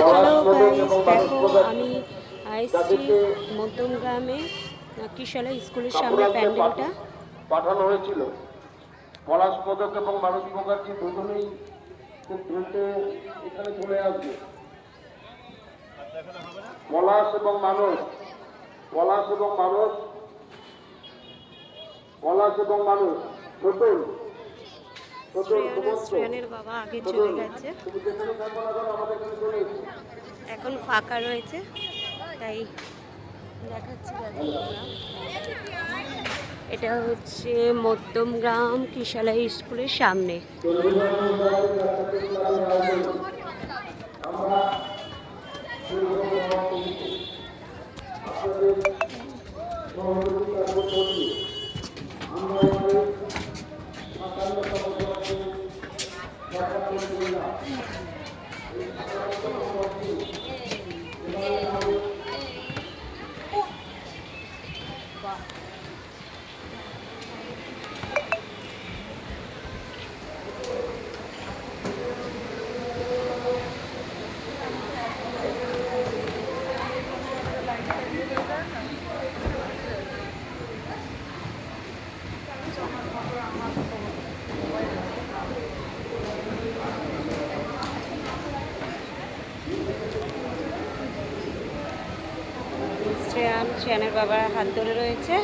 Hello guys, দেখো আমি আসছি মধ্যম গ্রামে কিশালা স্কুলের সামনে প্যান্ডেলটা পাঠানো হয়েছিল। পলাশ পদক এবং মানস মুখার্জি দুজনেই খুব দ্রুত এখানে চলে আসবে। পলাশ এবং মানস, পলাশ এবং মানস, পলাশ এবং মানস, ছোটন শ্রেয়ানের বাবা আগে চলে গেছে, এখন ফাঁকা রয়েছে, তাই দেখাচ্ছি। এটা হচ্ছে মধ্যম গ্রাম কিশালা স্কুলের সামনে। শ্রেয়ানের বাবার হাত ধরে রয়েছে।